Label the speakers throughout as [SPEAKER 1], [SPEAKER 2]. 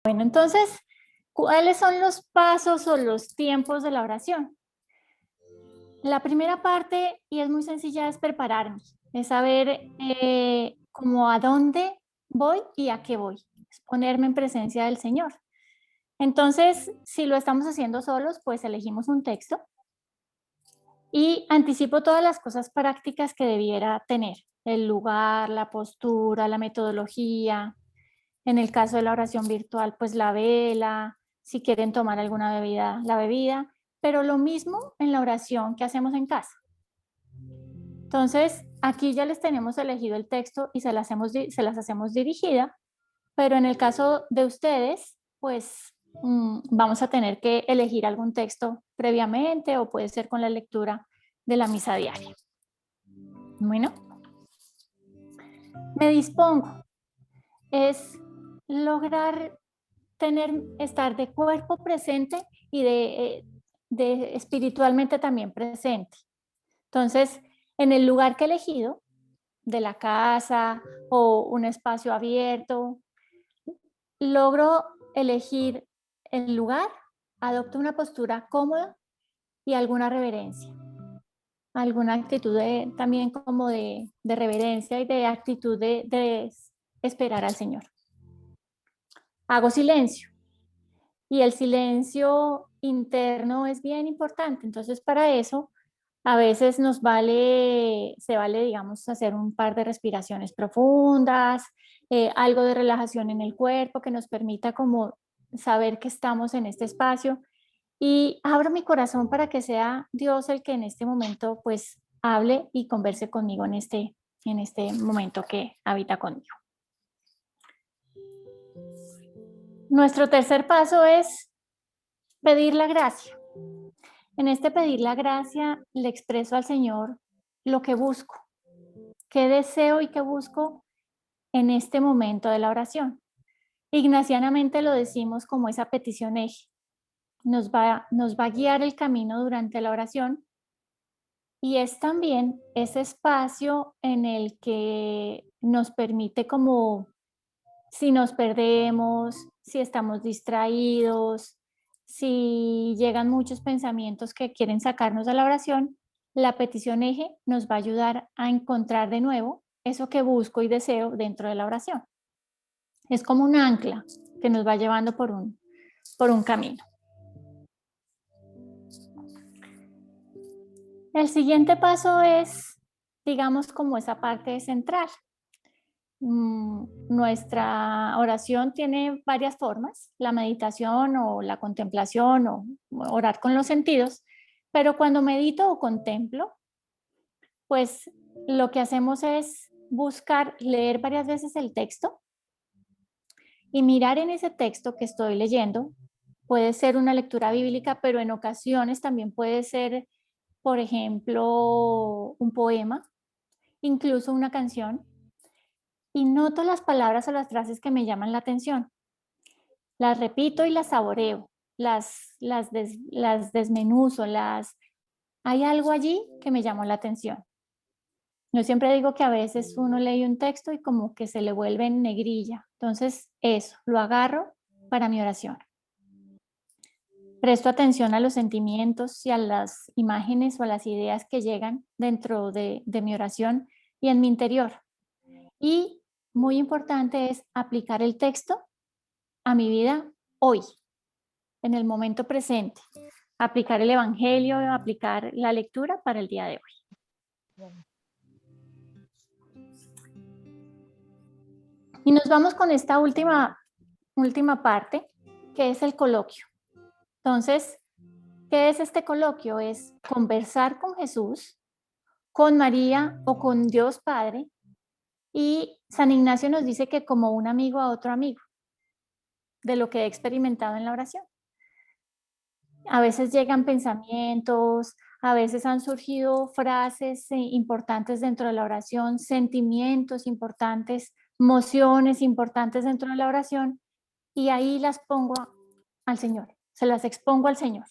[SPEAKER 1] Bueno, entonces, ¿cuáles son los pasos o los tiempos de la oración? La primera parte, y es muy sencilla, es prepararme, es saber como a dónde voy y a qué voy, es ponerme en presencia del Señor. Entonces, si lo estamos haciendo solos, pues elegimos un texto y anticipo todas las cosas prácticas que debiera tener, el lugar, la postura, la metodología. En el caso de la oración virtual, pues la vela, si quieren tomar alguna bebida, la bebida, pero lo mismo en la oración que hacemos en casa. Entonces, aquí ya les tenemos elegido el texto y se las hacemos dirigida, pero en el caso de ustedes, pues vamos a tener que elegir algún texto previamente o puede ser con la lectura de la misa diaria. Bueno, me dispongo. Es lograr estar de cuerpo presente y de espiritualmente también presente. Entonces, en el lugar que he elegido, de la casa o un espacio abierto, logro elegir el lugar, adopto una postura cómoda y alguna reverencia, alguna actitud también como de reverencia y de actitud de esperar al Señor. Hago silencio y el silencio interno es bien importante, entonces para eso a veces se vale, digamos, hacer un par de respiraciones profundas, algo de relajación en el cuerpo que nos permita como saber que estamos en este espacio y abro mi corazón para que sea Dios el que en este momento pues hable y converse conmigo en este momento que habita conmigo. Nuestro tercer paso es pedir la gracia. En este pedir la gracia le expreso al Señor lo que busco, qué deseo y qué busco en este momento de la oración. Ignacianamente lo decimos como esa petición eje. Nos va a guiar el camino durante la oración y es también ese espacio en el que nos permite como si nos perdemos, si estamos distraídos, si llegan muchos pensamientos que quieren sacarnos de la oración, la petición eje nos va a ayudar a encontrar de nuevo eso que busco y deseo dentro de la oración. Es como un ancla que nos va llevando por un camino. El siguiente paso es, digamos, como esa parte central. Nuestra oración tiene varias formas, la meditación o la contemplación o orar con los sentidos, pero cuando medito o contemplo, pues lo que hacemos es buscar leer varias veces el texto y mirar en ese texto que estoy leyendo. Puede ser una lectura bíblica, pero en ocasiones también puede ser, por ejemplo, un poema, incluso una canción, y noto las palabras o las frases que me llaman la atención. Las repito y las saboreo, las desmenuzo, hay algo allí que me llamó la atención. Yo siempre digo que a veces uno lee un texto y como que se le vuelve en negrilla. Entonces, eso, lo agarro para mi oración. Presto atención a los sentimientos y a las imágenes o a las ideas que llegan dentro de mi oración y en mi interior. Y muy importante es aplicar el texto a mi vida hoy, en el momento presente. Aplicar el Evangelio, aplicar la lectura para el día de hoy. Y nos vamos con esta última parte, que es el coloquio. Entonces, ¿qué es este coloquio? Es conversar con Jesús, con María o con Dios Padre. Y San Ignacio nos dice que como un amigo a otro amigo, de lo que he experimentado en la oración. A veces llegan pensamientos, a veces han surgido frases importantes dentro de la oración, sentimientos importantes, emociones importantes dentro de la oración, y ahí las pongo al Señor, se las expongo al Señor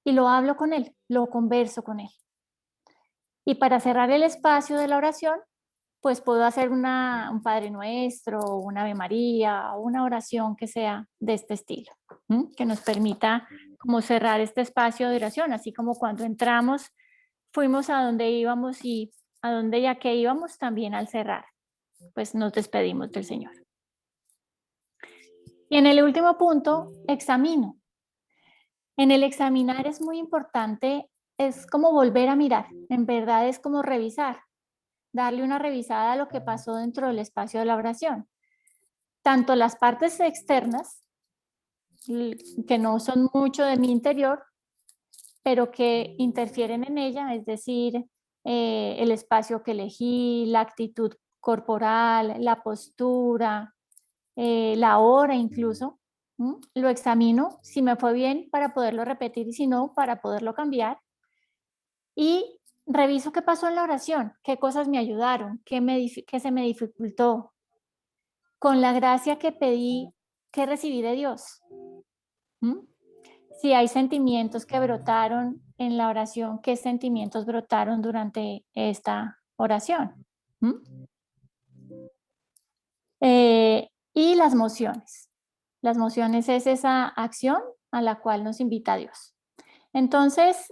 [SPEAKER 1] y lo hablo con Él, lo converso con Él. Y para cerrar el espacio de la oración, pues puedo hacer un Padre Nuestro, una Ave María, o una oración que sea de este estilo, que nos permita como cerrar este espacio de oración, así como cuando entramos, fuimos a donde íbamos y a donde ya que íbamos también al cerrar, pues nos despedimos del Señor. Y en el último punto, examino. En el examinar es muy importante, es como volver a mirar, en verdad es como revisar, darle una revisada a lo que pasó dentro del espacio de la oración. Tanto las partes externas, que no son mucho de mi interior, pero que interfieren en ella, es decir, el espacio que elegí, la actitud corporal, la postura, la hora incluso. Lo examino si me fue bien para poderlo repetir y si no, para poderlo cambiar. Y reviso qué pasó en la oración, qué cosas me ayudaron, qué se me dificultó, con la gracia que pedí, que recibí de Dios. ¿Mm? Si hay sentimientos que brotaron en la oración, qué sentimientos brotaron durante esta oración. ¿Mm? Y las mociones. Las mociones es esa acción a la cual nos invita Dios. Entonces,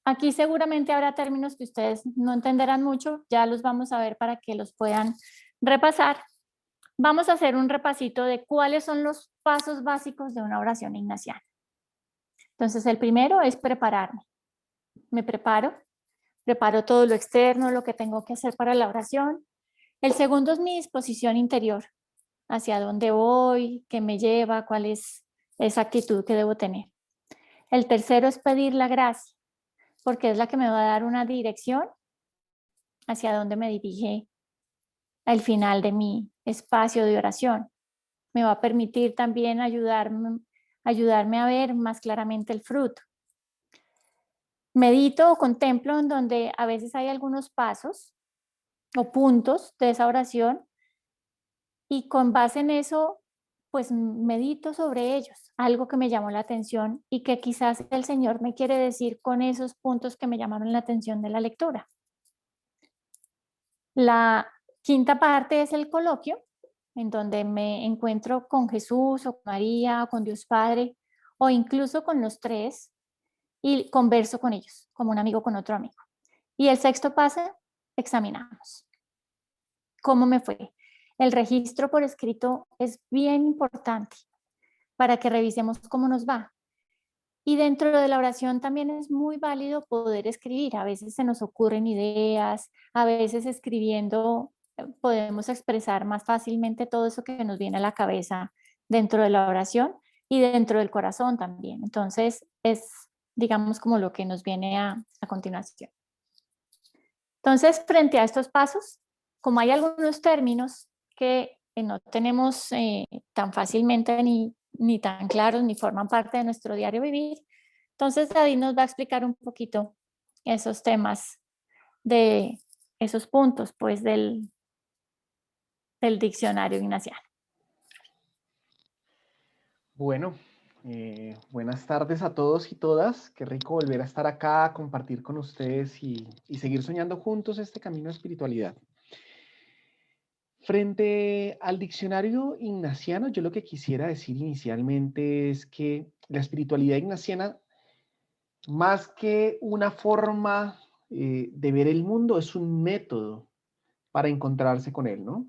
[SPEAKER 1] aquí seguramente habrá términos que ustedes no entenderán mucho, ya los vamos a ver para que los puedan repasar. Vamos a hacer un repasito de cuáles son los pasos básicos de una oración ignaciana. Entonces, el primero es prepararme. Me preparo todo lo externo, lo que tengo que hacer para la oración. El segundo es mi disposición interior, hacia dónde voy, qué me lleva, cuál es esa actitud que debo tener. El tercero es pedir la gracia, porque es la que me va a dar una dirección hacia dónde me dirige al final de mi espacio de oración. Me va a permitir también ayudarme a ver más claramente el fruto. Medito o contemplo en donde a veces hay algunos pasos o puntos de esa oración y con base en eso, pues medito sobre ellos, algo que me llamó la atención y que quizás el Señor me quiere decir con esos puntos que me llamaron la atención de la lectura. La quinta parte es el coloquio, en donde me encuentro con Jesús o con María o con Dios Padre o incluso con los tres y converso con ellos, como un amigo con otro amigo. Y el sexto paso, examinamos. ¿Cómo me fue? El registro por escrito es bien importante para que revisemos cómo nos va. Y dentro de la oración también es muy válido poder escribir. A veces se nos ocurren ideas, a veces escribiendo podemos expresar más fácilmente todo eso que nos viene a la cabeza dentro de la oración y dentro del corazón también. Entonces es, digamos, como lo que nos viene a continuación. Entonces, frente a estos pasos, como hay algunos términos que no tenemos tan fácilmente ni tan claros, ni forman parte de nuestro diario vivir, entonces David nos va a explicar un poquito esos temas de esos puntos, pues, del diccionario ignaciano.
[SPEAKER 2] Bueno, buenas tardes a todos y todas. Qué rico volver a estar acá, compartir con ustedes y seguir soñando juntos este camino de espiritualidad. Frente al diccionario ignaciano, yo lo que quisiera decir inicialmente es que la espiritualidad ignaciana, más que una forma de ver el mundo, es un método para encontrarse con él, ¿no?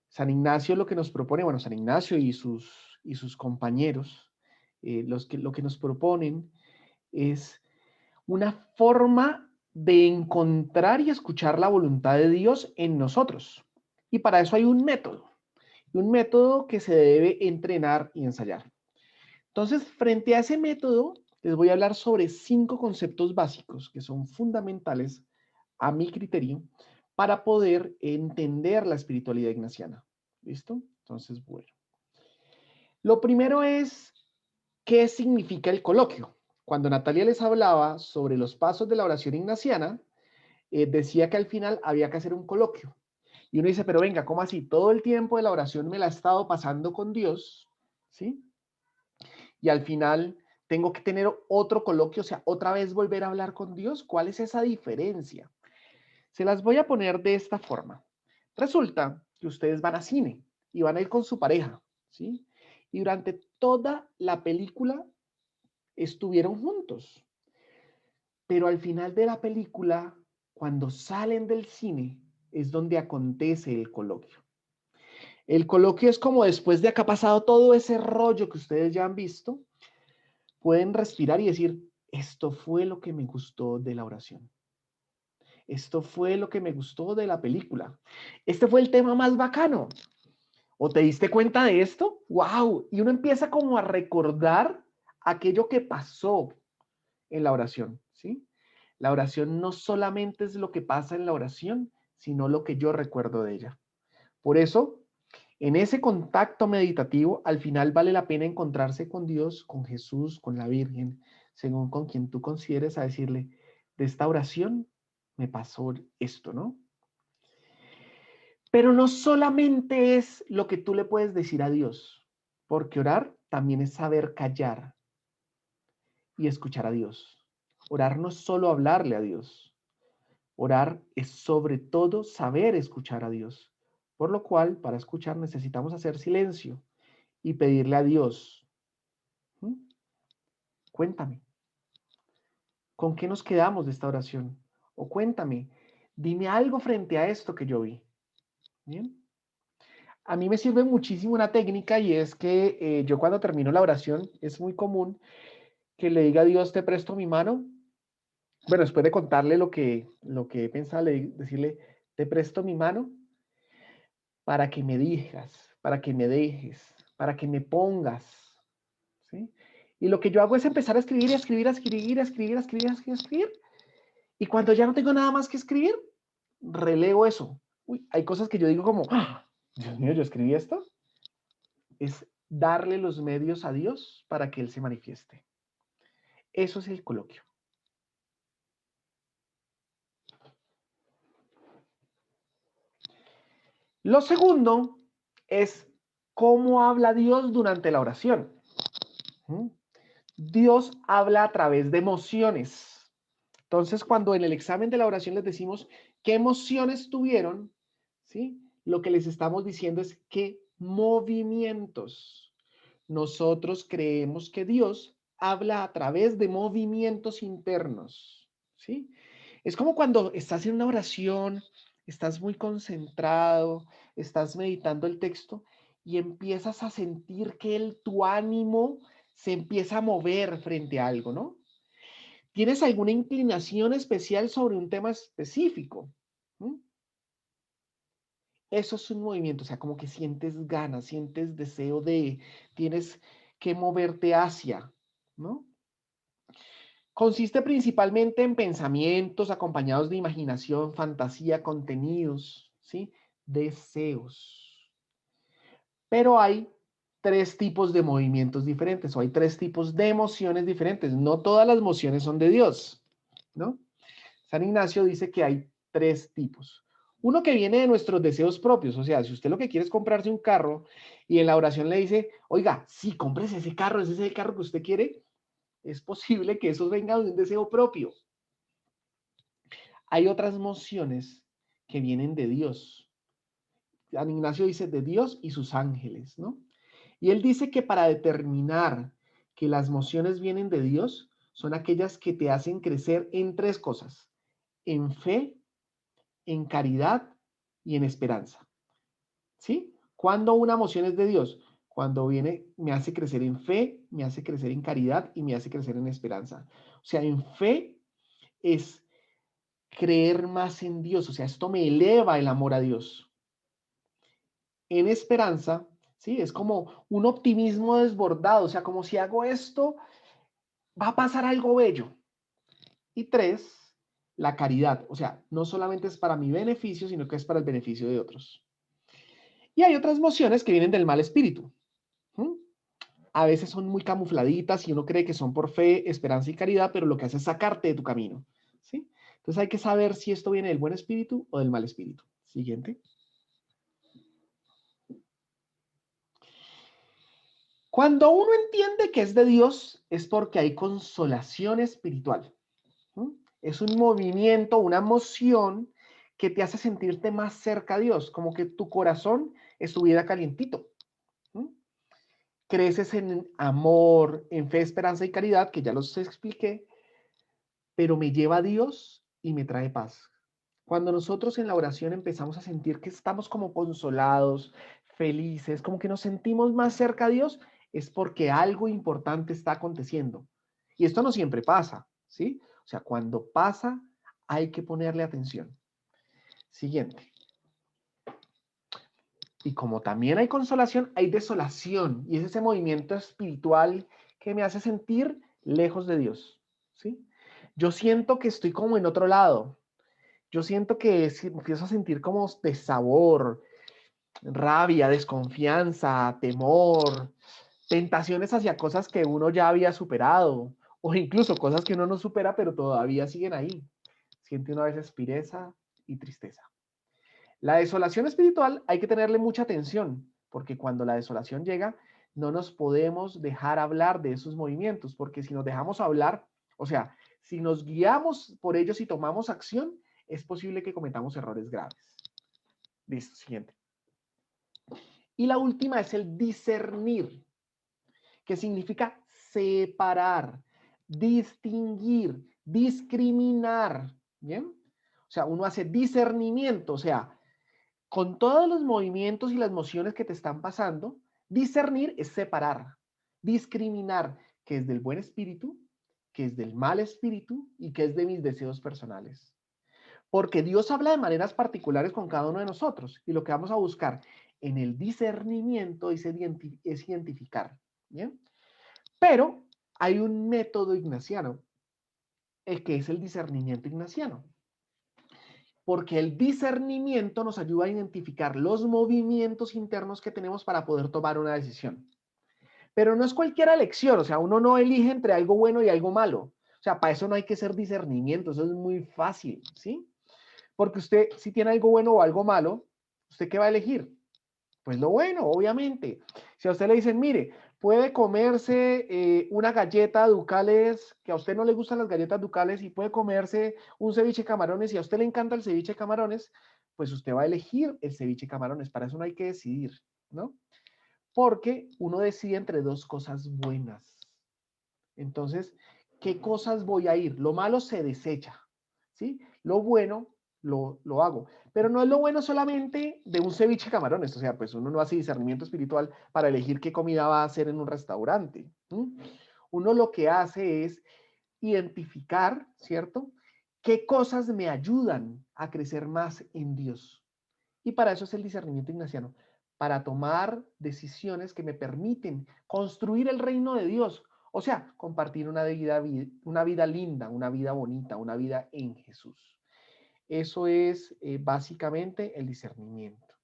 [SPEAKER 2] San Ignacio lo que nos propone, bueno, San Ignacio y sus compañeros, lo que nos proponen es una forma de encontrar y escuchar la voluntad de Dios en nosotros. Y para eso hay un método que se debe entrenar y ensayar. Entonces, frente a ese método, les voy a hablar sobre 5 conceptos básicos que son fundamentales a mi criterio para poder entender la espiritualidad ignaciana. ¿Listo? Entonces, bueno. Lo primero es, ¿qué significa el coloquio? Cuando Natalia les hablaba sobre los pasos de la oración ignaciana, decía que al final había que hacer un coloquio. Y uno dice, pero venga, ¿cómo así? Todo el tiempo de la oración me la he estado pasando con Dios, ¿sí? Y al final tengo que tener otro coloquio, o sea, otra vez volver a hablar con Dios. ¿Cuál es esa diferencia? Se las voy a poner de esta forma. Resulta que ustedes van a cine y van a ir con su pareja, ¿sí? Y durante toda la película estuvieron juntos. Pero al final de la película, cuando salen del cine, es donde acontece el coloquio. El coloquio es como después de que ha pasado todo ese rollo que ustedes ya han visto, pueden respirar y decir, esto fue lo que me gustó de la oración. Esto fue lo que me gustó de la película. Este fue el tema más bacano. ¿O te diste cuenta de esto? ¡Wow! Y uno empieza como a recordar aquello que pasó en la oración, ¿sí? La oración no solamente es lo que pasa en la oración, sino lo que yo recuerdo de ella. Por eso, en ese contacto meditativo, al final vale la pena encontrarse con Dios, con Jesús, con la Virgen, según con quien tú consideres, a decirle, de esta oración me pasó esto, ¿no? Pero no solamente es lo que tú le puedes decir a Dios, porque orar también es saber callar y escuchar a Dios. Orar no es solo hablarle a Dios. Orar es sobre todo saber escuchar a Dios. Por lo cual, para escuchar necesitamos hacer silencio y pedirle a Dios, ¿Mm? Cuéntame, ¿con qué nos quedamos de esta oración? O cuéntame, dime algo frente a esto que yo vi. ¿Bien? A mí me sirve muchísimo una técnica y es que yo cuando termino la oración es muy común que le diga a Dios, te presto mi mano. Bueno, después de contarle lo que he pensado, decirle, te presto mi mano para que me digas, para que me dejes, para que me pongas, ¿sí? Y lo que yo hago es empezar a escribir, a escribir, a escribir, a escribir, a escribir, a escribir, a escribir. Y cuando ya no tengo nada más que escribir, relevo eso. Uy, hay cosas que yo digo como, ¡ah! Dios mío, yo escribí esto. Es darle los medios a Dios para que Él se manifieste. Eso es el coloquio. Lo segundo es cómo habla Dios durante la oración. Dios habla a través de emociones. Entonces, cuando en el examen de la oración les decimos qué emociones tuvieron, ¿sí? Lo que les estamos diciendo es qué movimientos. Nosotros creemos que Dios habla a través de movimientos internos, ¿sí? Es como cuando estás en una oración, estás muy concentrado, estás meditando el texto y empiezas a sentir que tu ánimo se empieza a mover frente a algo, ¿no? ¿Tienes alguna inclinación especial sobre un tema específico? ¿Mm? Eso es un movimiento, o sea, como que sientes ganas, sientes deseo de, tienes que moverte hacia, ¿no? Consiste principalmente en pensamientos acompañados de imaginación, fantasía, contenidos, ¿sí? Deseos. Pero hay tres tipos de movimientos diferentes o hay tres tipos de emociones diferentes. No todas las emociones son de Dios, ¿no? San Ignacio dice que hay tres tipos. Uno que viene de nuestros deseos propios, o sea, si usted lo que quiere es comprarse un carro y en la oración le dice, oiga, sí, cómprese ese carro, ese es el carro que usted quiere, es posible que eso venga de un deseo propio. Hay otras emociones que vienen de Dios. San Ignacio dice de Dios y sus ángeles, ¿no? Y él dice que para determinar que las emociones vienen de Dios, son aquellas que te hacen crecer en tres cosas, en fe, en caridad y en esperanza. ¿Sí? Cuando una emoción es de Dios, cuando viene, me hace crecer en fe, me hace crecer en caridad y me hace crecer en esperanza. O sea, en fe es creer más en Dios, o sea, esto me eleva el amor a Dios. En esperanza, ¿sí? Es como un optimismo desbordado, o sea, como si hago esto, va a pasar algo bello. Y tres, la caridad, o sea, no solamente es para mi beneficio, sino que es para el beneficio de otros. Y hay otras emociones que vienen del mal espíritu. ¿Mm? A veces son muy camufladitas y uno cree que son por fe, esperanza y caridad, pero lo que hace es sacarte de tu camino. ¿Sí? Entonces hay que saber si esto viene del buen espíritu o del mal espíritu. Siguiente. Cuando uno entiende que es de Dios, es porque hay consolación espiritual. ¿Mm? Es un movimiento, una emoción que te hace sentirte más cerca a Dios, como que tu corazón estuviera calientito. ¿Mm? Creces en amor, en fe, esperanza y caridad, que ya los expliqué, pero me lleva a Dios y me trae paz. Cuando nosotros en la oración empezamos a sentir que estamos como consolados, felices, como que nos sentimos más cerca a Dios, es porque algo importante está aconteciendo. Y esto no siempre pasa, ¿sí? O sea, cuando pasa, hay que ponerle atención. Siguiente. Y como también hay consolación, hay desolación. Y es ese movimiento espiritual que me hace sentir lejos de Dios, ¿sí? Yo siento que estoy como en otro lado. Yo siento que empiezo a sentir como desabor, rabia, desconfianza, temor, tentaciones hacia cosas que uno ya había superado, o incluso cosas que uno no supera, pero todavía siguen ahí. Siente una vez pereza y tristeza. La desolación espiritual hay que tenerle mucha atención, porque cuando la desolación llega, no nos podemos dejar hablar de esos movimientos, porque si nos dejamos hablar, o sea, si nos guiamos por ellos y tomamos acción, es posible que cometamos errores graves. Listo, siguiente. Y la última es el discernir, que significa separar, distinguir, discriminar. ¿Bien? O sea, uno hace discernimiento, o sea, con todos los movimientos y las emociones que te están pasando, discernir es separar, discriminar qué es del buen espíritu, qué es del mal espíritu y qué es de mis deseos personales. Porque Dios habla de maneras particulares con cada uno de nosotros y lo que vamos a buscar en el discernimiento es identificar. ¿Bien? Pero hay un método ignaciano, el que es el discernimiento ignaciano. Porque el discernimiento nos ayuda a identificar los movimientos internos que tenemos para poder tomar una decisión. Pero no es cualquier elección, o sea, uno no elige entre algo bueno y algo malo. O sea, para eso no hay que ser discernimiento, eso es muy fácil, ¿sí? Porque usted, si tiene algo bueno o algo malo, ¿usted qué va a elegir? Pues lo bueno, obviamente. Si a usted le dicen, mire, puede comerse una galleta Ducales, que a usted no le gustan las galletas Ducales, y puede comerse un ceviche de camarones, y a usted le encanta el ceviche de camarones, pues usted va a elegir el ceviche de camarones. Para eso no hay que decidir, ¿no? Porque uno decide entre dos cosas buenas. Entonces, ¿qué cosas voy a ir? Lo malo se desecha, ¿sí? Lo bueno lo hago. Pero no es lo bueno solamente de un ceviche de camarones. O sea, pues uno no hace discernimiento espiritual para elegir qué comida va a hacer en un restaurante. ¿Sí? Uno lo que hace es identificar, ¿cierto? ¿Qué cosas me ayudan a crecer más en Dios? Y para eso es el discernimiento ignaciano, para tomar decisiones que me permiten construir el reino de Dios. O sea, compartir una vida linda, una vida bonita, una vida en Jesús. Eso es básicamente el discernimiento.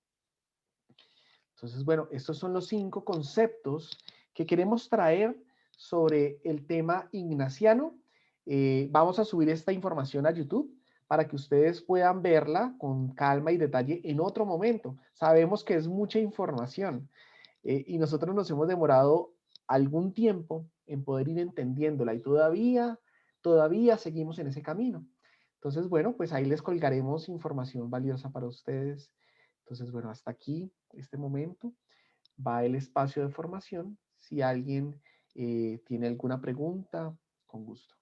[SPEAKER 2] Entonces, bueno, estos son los 5 conceptos que queremos traer sobre el tema ignaciano. Vamos a subir esta información a YouTube para que ustedes puedan verla con calma y detalle en otro momento. Sabemos que es mucha información y nosotros nos hemos demorado algún tiempo en poder ir entendiéndola y todavía seguimos en ese camino. Entonces, bueno, pues ahí les colgaremos información valiosa para ustedes. Entonces, bueno, hasta aquí, este momento, va el espacio de formación. Si alguien tiene alguna pregunta, con gusto.